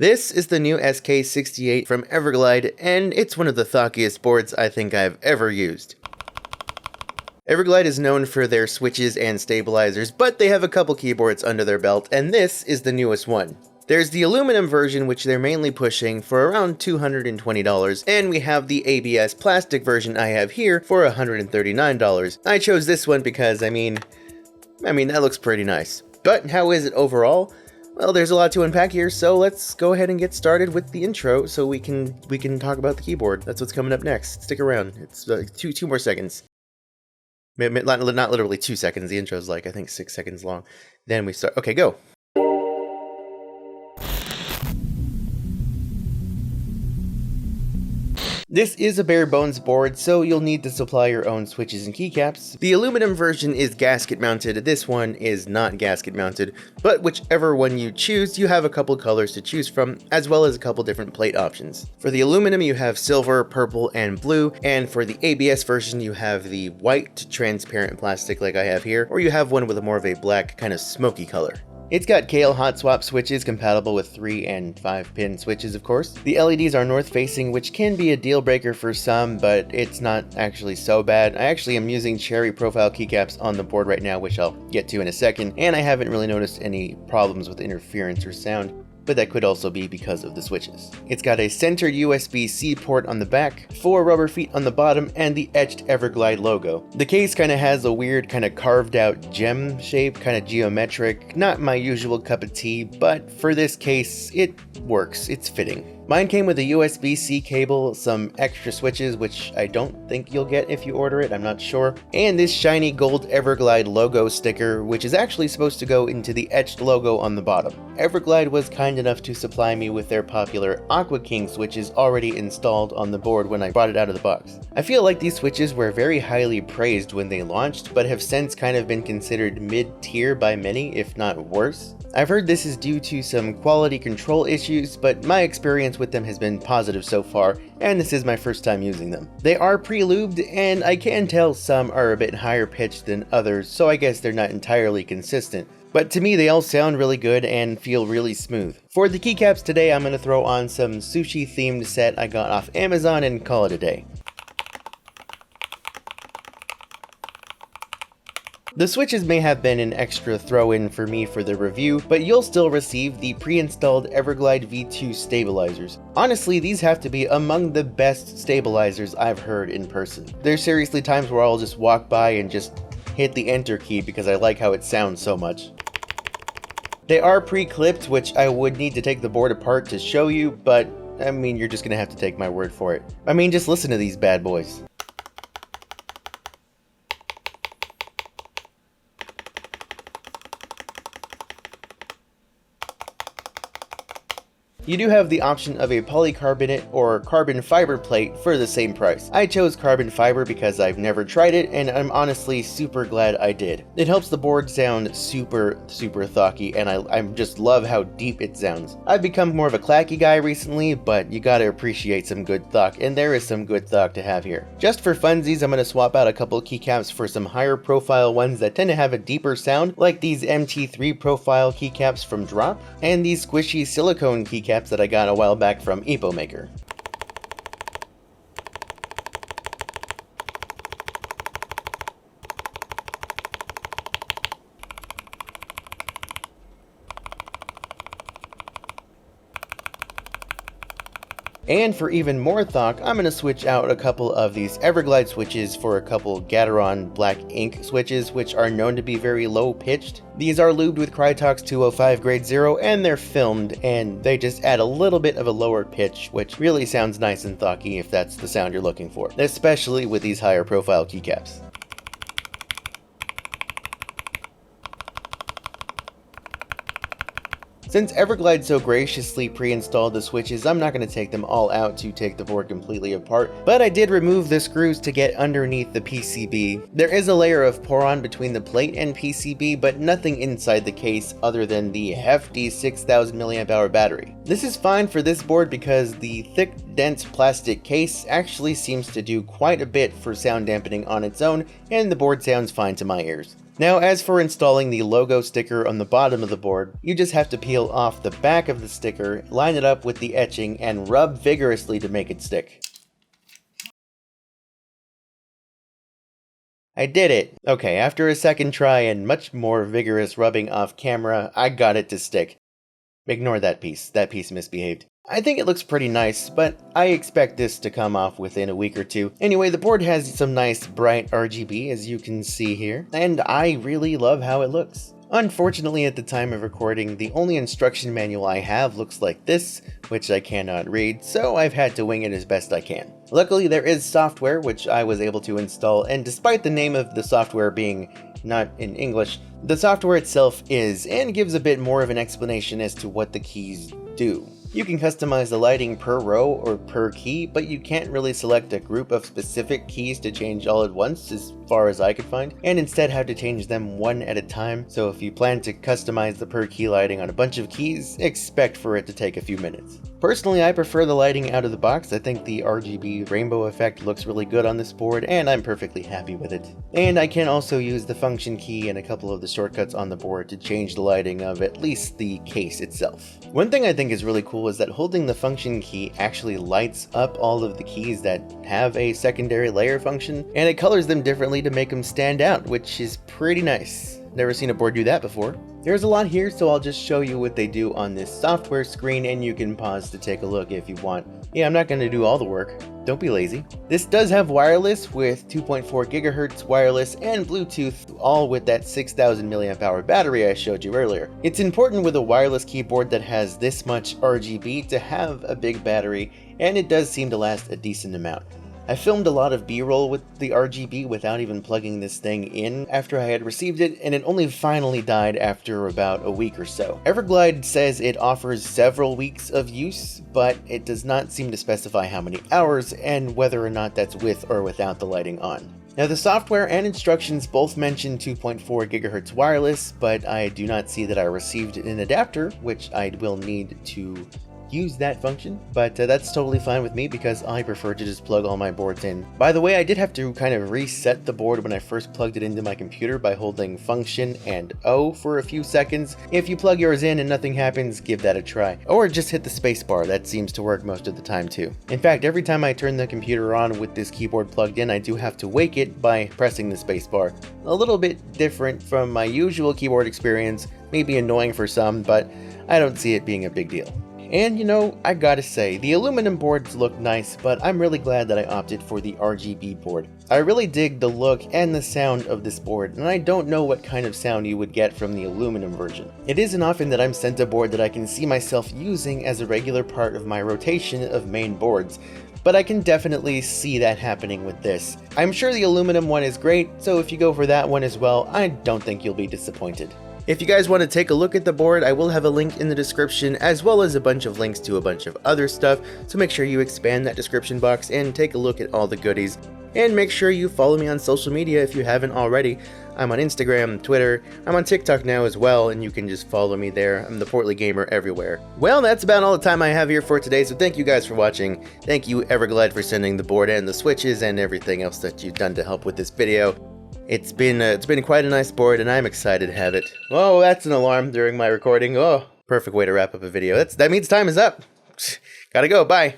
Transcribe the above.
This is the new SK68 from Everglide, and it's one of the thockiest boards I think I've ever used. Everglide is known for their switches and stabilizers, but they have a couple keyboards under their belt, and this is the newest one. There's the aluminum version, which they're mainly pushing for around $220, and we have the ABS plastic version I have here for $139. I chose this one because, I mean, that looks pretty nice. But how is it overall? Well, there's a lot to unpack here, so let's go ahead and get started with the intro so we can talk about the keyboard. That's what's coming up next. Stick around. It's two more seconds. Not literally 2 seconds. The intro's like, I think 6 seconds long. Then we start. Okay, go. This is a bare bones board, so you'll need to supply your own switches and keycaps. The aluminum version is gasket mounted, this one is not gasket mounted, but whichever one you choose, you have a couple colors to choose from, as well as a couple different plate options. For the aluminum, you have silver, purple, and blue, and for the ABS version, you have the white transparent plastic like I have here, or you have one with more of a black kind of smoky color. It's got KL hotswap switches compatible with 3 and 5 pin switches, of course. The LEDs are north facing, which can be a deal breaker for some, but it's not actually so bad. I actually am using cherry profile keycaps on the board right now, which I'll get to in a second, and I haven't really noticed any problems with interference or sound, but that could also be because of the switches. It's got a center USB-C port on the back, 4 rubber feet on the bottom, and the etched Everglide logo. The case kind of has a weird kind of carved out gem shape, kind of geometric, not my usual cup of tea, but for this case, it works, it's fitting. Mine came with a USB-C cable, some extra switches, which I don't think you'll get if you order it, I'm not sure, and this shiny gold Everglide logo sticker, which is actually supposed to go into the etched logo on the bottom. Everglide was kind enough to supply me with their popular Aqua King switches already installed on the board when I brought it out of the box. I feel like these switches were very highly praised when they launched, but have since kind of been considered mid-tier by many, if not worse. I've heard this is due to some quality control issues, but my experience with them has been positive so far, and this is my first time using them. They are pre-lubed, and I can tell some are a bit higher pitched than others, so I guess they're not entirely consistent. But to me, they all sound really good and feel really smooth. For the keycaps today, I'm going to throw on some sushi themed set I got off Amazon and call it a day. The switches may have been an extra throw-in for me for the review, but you'll still receive the pre-installed Everglide V2 stabilizers. Honestly, these have to be among the best stabilizers I've heard in person. There's seriously times where I'll just walk by and just hit the enter key because I like how it sounds so much. They are pre-clipped, which I would need to take the board apart to show you, but I mean, you're just gonna have to take my word for it. I mean, just listen to these bad boys. You do have the option of a polycarbonate or carbon fiber plate for the same price. I chose carbon fiber because I've never tried it, and I'm honestly super glad I did. It helps the board sound super thocky, and I just love how deep it sounds. I've become more of a clacky guy recently, but you gotta appreciate some good thock, and there is some good thock to have here. Just for funsies, I'm gonna swap out a couple keycaps for some higher profile ones that tend to have a deeper sound, like these MT3 profile keycaps from Drop, and these squishy silicone keycaps that I got a while back from EpoMaker. And for even more thock, I'm going to switch out a couple of these Everglide switches for a couple Gateron black ink switches, which are known to be very low pitched. These are lubed with Krytox 205 grade 0, and they're filmed, and they just add a little bit of a lower pitch, which really sounds nice and thocky if that's the sound you're looking for, especially with these higher profile keycaps. Since Everglide so graciously pre-installed the switches, I'm not going to take them all out to take the board completely apart, but I did remove the screws to get underneath the PCB. There is a layer of poron between the plate and PCB, but nothing inside the case other than the hefty 6000 mAh battery. This is fine for this board because the thick, dense plastic case actually seems to do quite a bit for sound dampening on its own, and the board sounds fine to my ears. Now, as for installing the logo sticker on the bottom of the board, you just have to peel off the back of the sticker, line it up with the etching, and rub vigorously to make it stick. I did it! Okay, after a second try and much more vigorous rubbing off camera, I got it to stick. Ignore that piece misbehaved. I think it looks pretty nice, but I expect this to come off within a week or two. Anyway, the board has some nice bright RGB, as you can see here, and I really love how it looks. Unfortunately, at the time of recording, the only instruction manual I have looks like this, which I cannot read, so I've had to wing it as best I can. Luckily, there is software which I was able to install, and despite the name of the software being not in English, the software itself is, and gives a bit more of an explanation as to what the keys do. You can customize the lighting per row or per key, but you can't really select a group of specific keys to change all at once, as far as I could find, and instead have to change them one at a time. So if you plan to customize the per key lighting on a bunch of keys, expect for it to take a few minutes. Personally, I prefer the lighting out of the box. I think the RGB rainbow effect looks really good on this board, and I'm perfectly happy with it. And I can also use the function key and a couple of the shortcuts on the board to change the lighting of at least the case itself. One thing I think is really cool is that holding the function key actually lights up all of the keys that have a secondary layer function, and it colors them differently to make them stand out, which is pretty nice. Never seen a board do that before. There's a lot here, so I'll just show you what they do on this software screen, and you can pause to take a look if you want. Yeah, I'm not going to do all the work. Don't be lazy. This does have wireless with 2.4 gigahertz wireless and Bluetooth, all with that 6000 mAh battery I showed you earlier. It's important with a wireless keyboard that has this much RGB to have a big battery, and it does seem to last a decent amount. I filmed a lot of B-roll with the RGB without even plugging this thing in after I had received it, and it only finally died after about a week or so. Everglide says it offers several weeks of use, but it does not seem to specify how many hours and whether or not that's with or without the lighting on. Now, the software and instructions both mention 2.4 gigahertz wireless, but I do not see that I received an adapter, which I will need to use that function, but that's totally fine with me because I prefer to just plug all my boards in. By the way, I did have to kind of reset the board when I first plugged it into my computer by holding function and O for a few seconds. If you plug yours in and nothing happens, give that a try. Or just hit the space bar, that seems to work most of the time too. In fact, every time I turn the computer on with this keyboard plugged in, I do have to wake it by pressing the space bar. A little bit different from my usual keyboard experience, maybe annoying for some, but I don't see it being a big deal. And you know, I gotta say, the aluminum boards look nice, but I'm really glad that I opted for the RGB board. I really dig the look and the sound of this board, and I don't know what kind of sound you would get from the aluminum version. It isn't often that I'm sent a board that I can see myself using as a regular part of my rotation of main boards, but I can definitely see that happening with this. I'm sure the aluminum one is great, so if you go for that one as well, I don't think you'll be disappointed. If you guys want to take a look at the board, I will have a link in the description, as well as a bunch of links to a bunch of other stuff, so make sure you expand that description box and take a look at all the goodies. And make sure you follow me on social media if you haven't already. I'm on Instagram, Twitter, I'm on TikTok now as well, and you can just follow me there. I'm the Portly Gamer everywhere. Well, that's about all the time I have here for today, so thank you guys for watching. Thank you, Everglide, for sending the board and the switches and everything else that you've done to help with this video. It's been quite a nice board, and I'm excited to have it. Oh, that's an alarm during my recording. Oh, perfect way to wrap up a video. That means time is up. Gotta go, bye.